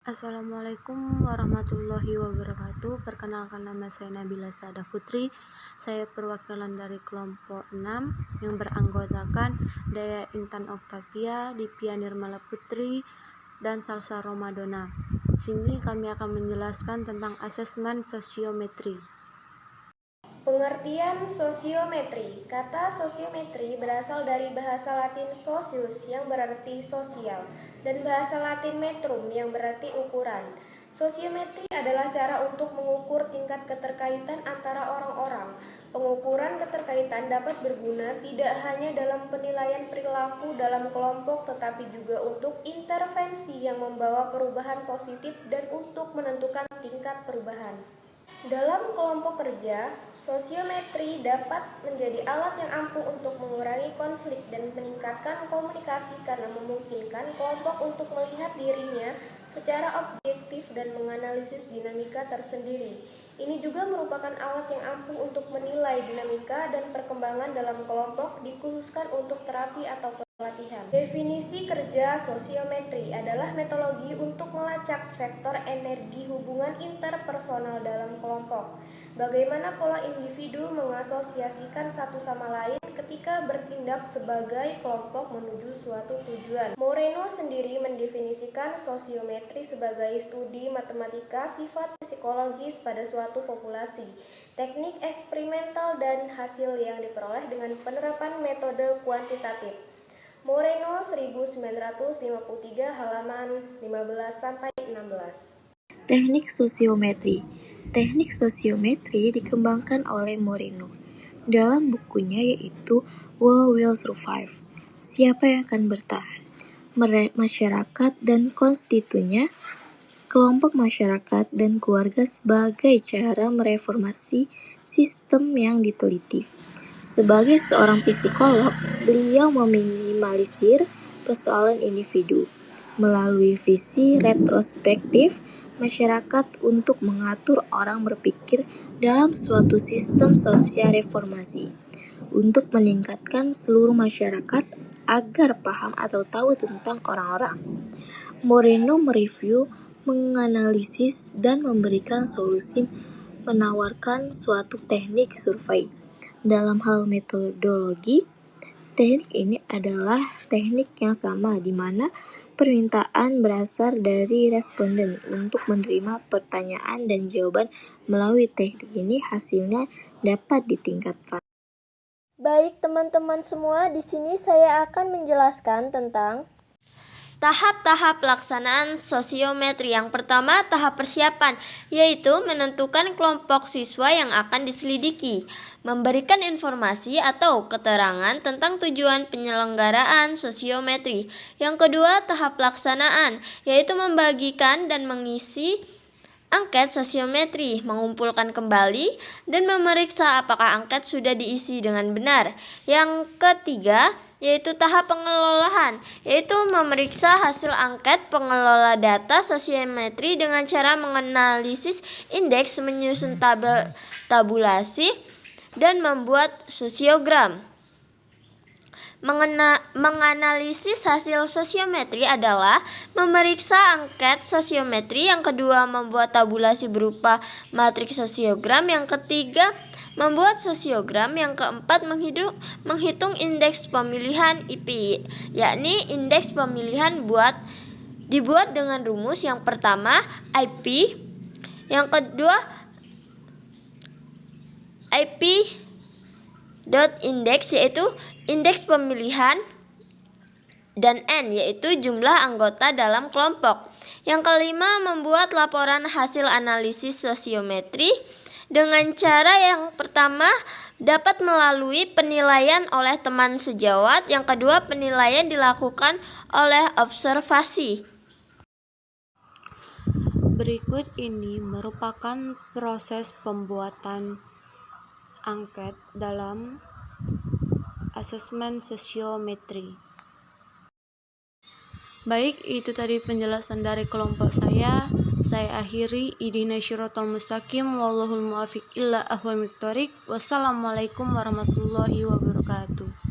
Assalamualaikum warahmatullahi wabarakatuh. Perkenalkan, nama saya Nabila Sadah Putri. Saya perwakilan dari kelompok 6 yang beranggotakan Daya Intan Oktavia, Dipia Nirmala Putri, dan Salsa Romadona. Sini kami akan menjelaskan tentang asesmen sosiometri. Pengertian sosiometri. Kata sosiometri berasal dari bahasa Latin socius yang berarti sosial dan bahasa Latin metrum yang berarti ukuran. Sosiometri adalah cara untuk mengukur tingkat keterkaitan antara orang-orang. Pengukuran keterkaitan dapat berguna tidak hanya dalam penilaian perilaku dalam kelompok, tetapi juga untuk intervensi yang membawa perubahan positif dan untuk menentukan tingkat perubahan. Dalam kelompok kerja, sosiometri dapat menjadi alat yang ampuh untuk mengurangi konflik dan meningkatkan komunikasi karena memungkinkan kelompok untuk melihat dirinya secara objektif dan menganalisis dinamika tersendiri. Ini juga merupakan alat yang ampuh untuk menilai dinamika dan perkembangan dalam kelompok, dikhususkan untuk terapi atau pelatihan. Definisi kerja sosiometri adalah metodologi untuk melacak vektor energi hubungan interpersonal dalam kelompok. Bagaimana pola individu mengasosiasikan satu sama lain ketika bertindak sebagai kelompok menuju suatu tujuan. Moreno sendiri mendefinisikan sosiometri sebagai studi matematika sifat psikologis pada suatu populasi, teknik eksperimental dan hasil yang diperoleh dengan penerapan metode kuantitatif. Moreno 1953 halaman 15-16. Teknik sosiometri. Teknik sosiometri dikembangkan oleh Moreno dalam bukunya yaitu Who Will Survive? Siapa yang akan bertahan? Masyarakat dan konstituennya, kelompok masyarakat dan keluarga sebagai cara mereformasi sistem yang diteliti. Sebagai seorang psikolog, beliau meminimalisir persoalan individu melalui visi retrospektif masyarakat untuk mengatur orang berpikir dalam suatu sistem sosial reformasi untuk meningkatkan seluruh masyarakat agar paham atau tahu tentang orang-orang. Moreno mereview, menganalisis, dan memberikan solusi menawarkan suatu teknik survei. Dalam hal metodologi, teknik ini adalah teknik yang sama di mana permintaan berasal dari responden untuk menerima pertanyaan dan jawaban. Melalui teknik ini hasilnya dapat ditingkatkan. Baik teman-teman semua, di sini saya akan menjelaskan tentang tahap-tahap pelaksanaan sosiometri. Yang pertama, tahap persiapan, yaitu menentukan kelompok siswa yang akan diselidiki, memberikan informasi atau keterangan tentang tujuan penyelenggaraan sosiometri. Yang kedua, tahap pelaksanaan, yaitu membagikan dan mengisi angket sosiometri, mengumpulkan kembali dan memeriksa apakah angket sudah diisi dengan benar. Yang ketiga, yaitu tahap pengelolaan, yaitu memeriksa hasil angket pengelola data sosiometri dengan cara menganalisis indeks, menyusun tabulasi, dan membuat sosiogram. Menganalisis hasil sosiometri adalah memeriksa angket sosiometri. Yang kedua, membuat tabulasi berupa matriks sosiogram. Yang ketiga, membuat sosiogram. Yang keempat, menghitung indeks pemilihan IP, yakni indeks pemilihan dibuat dengan rumus. Yang pertama, IP. Yang kedua, IP dot index, yaitu indeks pemilihan, dan N, yaitu jumlah anggota dalam kelompok. Yang kelima, membuat laporan hasil analisis sosiometri dengan cara yang pertama dapat melalui penilaian oleh teman sejawat. Yang kedua, penilaian dilakukan oleh observasi. Berikut ini merupakan proses pembuatan angket dalam asesmen sosiometri. Baik, itu tadi penjelasan dari kelompok saya. Saya akhiri. Ihdinash shiratal mustaqim, wallahul muwaffiq ila ahwal miqtariq. Wassalamualaikum warahmatullahi wabarakatuh.